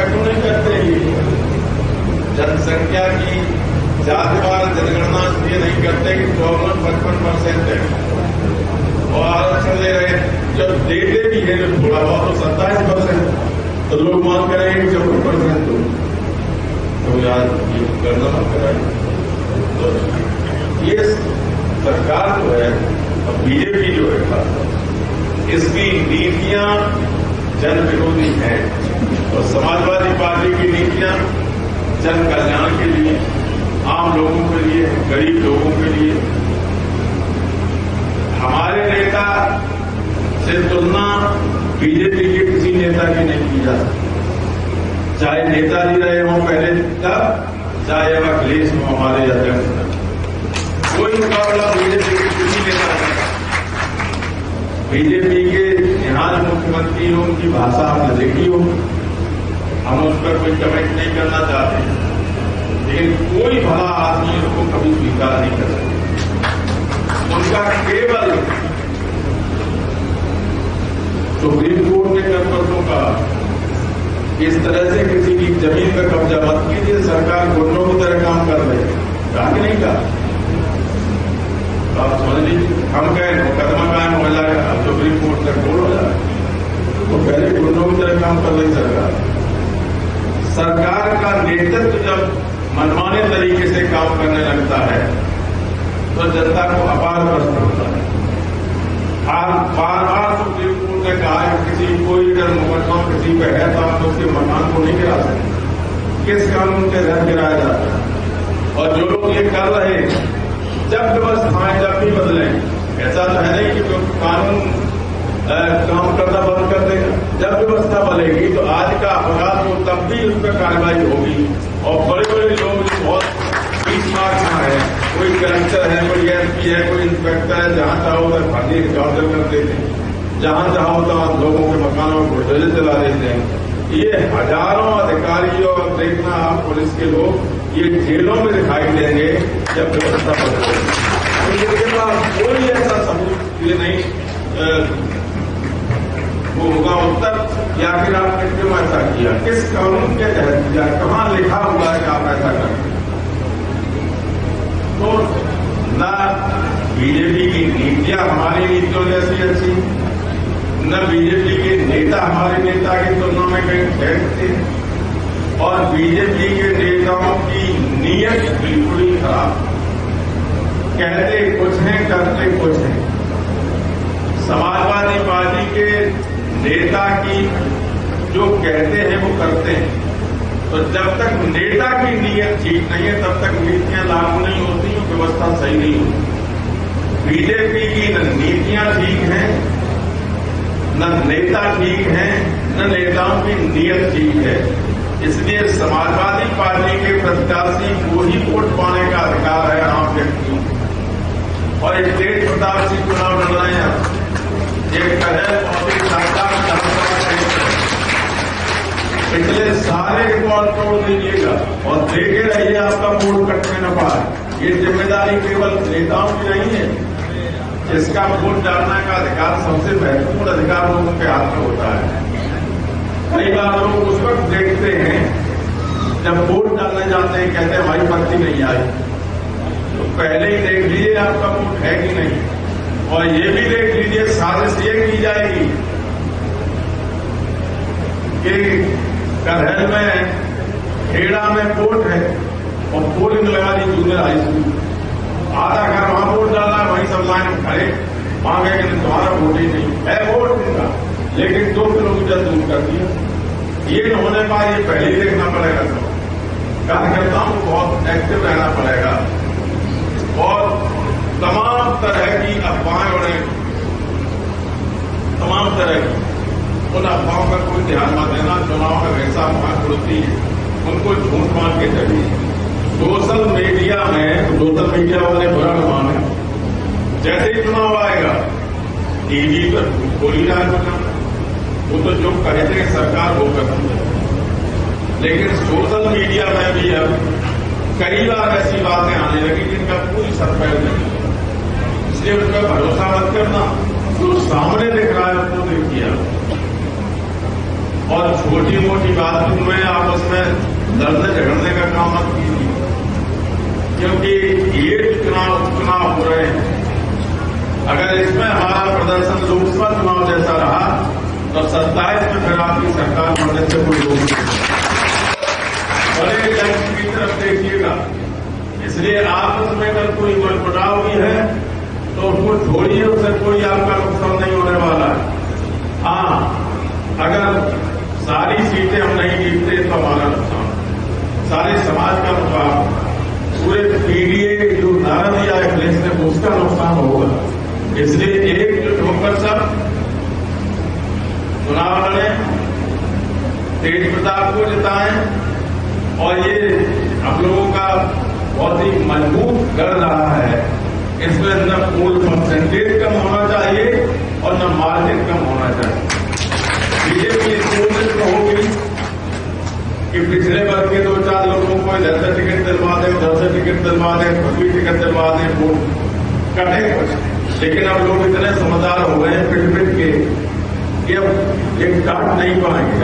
क्यों नहीं करते? जनसंख्या की जातिवार जनगणना इसलिए नहीं करते कि 54-55% है और आरक्षण दे रहे हैं। जब देते भी है जो थोड़ा बहुत तो 27%, तो लोग मांग करेंगे 54% तो यार ये करना मत कराए। तो ये सरकार जो है और बीजेपी जो है खासकर इसकी नीतियां जन विरोधी हैं और समाजवादी पार्टी की नीतियां जन कल्याण के लिए, आम लोगों के लिए, गरीब लोगों के लिए। हमारे नेता से तुलना बीजेपी के किसी नेता की नहीं की जा सकती, चाहे नेताजी रहे हों पहले तक, चाहे वह अखिलेश हों हमारे अध्यक्ष तक, कोई मुकाबला बीजेपी के किसी नेता का। बीजेपी के यहाँ जो मुख्यमंत्री हो उनकी भाषा हमने देखी हो, हम उस पर कोई कमेंट नहीं करना चाहते, लेकिन कोई भला आदमी उसको कभी स्वीकार नहीं कर सकता। उनका केवल सुप्रीम कोर्ट ने कर्तव्यों का इस तरह से किसी की जमीन पर कब्जा मत कीजिए, सरकार गुंडों की तरह काम कर रही है, कहा कि नहीं कहा? आप समझ लीजिए, हम कहें मुकदमा कायम हो जाएगा, अब सुप्रीम कोर्ट तक बोल हो जाएगा, तो पहले गुंडों की तरह काम कर रही सरकार। सरकार का नेतृत्व जब मनमाने तरीके से काम करने लगता है तो जनता को अपार प्रश्न होता है। बार बार सुप्रीम कोर्ट ने कहा है किसी कोई अगर मुकदमा किसी पे है तो आप उसके मकान को नहीं गिरा सकते, किस कानून के तहत गिराया जाता है। और जो लोग ये कर रहे हैं, जब व्यवस्थाएं जब भी बदलें, ऐसा तो है नहीं कि कानून काम करना बंद कर देगा। जब व्यवस्था बदलेगी तो आज का अपराध हो तब भी उस पर कार्रवाई होगी। और बड़े बड़े लोग जो बहुत 20 मार्च है, कोई कलेक्टर है, कोई एसपी है, कोई इंस्पेक्टर है, जहां चाहो उधर फांसी ऑर्डर कर देते हैं, जहां चाहो तहां लोगों के मकानों में बुलडोजर चला देते हैं। ये हजारों अधिकारी और देखना आप पुलिस के लोग ये जेलों में दिखाई देंगे जब व्यवस्था बदलेगी। इनके पास कोई ऐसा सबूत ये नहीं वो होगा उत्तर, या फिर आपने क्यों ऐसा किया, किस कानून के तहत किया, कहां लिखा हुआ है कि आप ऐसा करते। तो न बीजेपी की नीतियां हमारी नीतियों जैसी अच्छी, न बीजेपी के नेता हमारे नेता की तुलना में कहीं बैठते, और बीजेपी के नेताओं की नीयत बिल्कुल ही खराब, कहते कुछ हैं करते कुछ हैं। समाजवादी पार्टी के नेता की जो कहते हैं वो करते हैं, तो जब तक नेता की नीयत ठीक नहीं है तब तक नीतियां लागू नहीं होती, व्यवस्था सही नहीं होती। बीजेपी की न नीतियां ठीक हैं, न नेता ठीक हैं, न नेताओं की नीयत ठीक है। इसलिए समाजवादी पार्टी के प्रत्याशी को ही वोट पाने का अधिकार है आम व्यक्तियों को। और एक तेज प्रताप सिंह चुनाव लड़ रहे हैं, एक पिछले सारे रिकॉर्ड तोड़ दीजिएगा और देखे रहिए आपका वोट कटने न पाए। ये जिम्मेदारी केवल नेताओं की नहीं है, इसका वोट डालने का अधिकार सबसे महत्वपूर्ण अधिकार लोगों के हाथ में होता है। कई बार लोग उस वक्त देखते हैं जब वोट डालने जाते हैं, कहते हैं हमारी पर्ची नहीं आई, तो पहले ही देख लीजिए आपका वोट है कि नहीं, और ये भी देख लीजिए साजिश ये की जाएगी कि करहल में खेड़ा में वोट है और पोलिंग लगा दी जूनियर हाई स्कूल, आधा घर वहां वोट डाला, वहीं सब लाइन खड़े मांगे कि तुम्हारा वोट ही नहीं है, वोट दूंगा, लेकिन 2 किलोमीटर दूर कर दिया। ये न होने पर ये पहले ही देखना पड़ेगा, सब कार्यकर्ताओं को बहुत एक्टिव रहना पड़ेगा और तमाम तरह की अफवाहें उड़ेंगी, तमाम तरह की उन अफवाहों का कोई ध्यान मत देना। चुनाव में वैसा अफवाह उड़ती है, उनको झूठ मान के चलिए। सोशल मीडिया में सोशल मीडिया वाले बुरा न माने, जैसे ही चुनाव आएगा टीवी पर बोली जाए वो तो जो कहते हैं सरकार वो करती है, लेकिन सोशल मीडिया में भी अब कई बार ऐसी बातें आने लगी जिनका कोई सत्य नहीं है, इसलिए उन पर भरोसा मत करना। जो सामने दिख रहा है उसको देखिए। और छोटी मोटी बात में आपस में लड़ने झगड़ने का काम मत कीजिए, क्योंकि ये चुनाव हो रहे हैं। अगर इसमें हमारा प्रदर्शन लोकसभा चुनाव जैसा रहा तो 27 में फिर आपकी सरकार बनने से कोई रोक नहीं। बड़े लक्ष्य की तरफ देखिएगा, इसलिए आपस में अगर कोई मनमुटाव भी है तो उसको छोड़िए, उससे कोई आपका नुकसान नहीं होने वाला है। हाँ, अगर सारी सीटें हम नहीं जीतते तो हमारा नुकसान, सारे समाज का नुकसान, पूरे पीडीए जो नारा दिया है अखिलेश ने उसका नुकसान होगा। इसलिए एकजुट होकर सब चुनाव लड़ें, तेज प्रताप को जिताएं और ये हम लोगों का बहुत ही मजबूत गढ़ रहा है। इसमें न पोल परसेंटेज कम होना चाहिए और न मार्जिन कम होना चाहिए। बीजेपी इस कोशिश में होगी कि पिछले वर्ग के 2-4 लोगों को इधर से टिकट दिलवा दे, उधर से टिकट दिलवा दे, खुद टिकट दिलवा दे, वोट कटे कुछ। लेकिन अब लोग इतने समझदार हो गए हैं पिट के कि अब एक काट नहीं पाएंगे।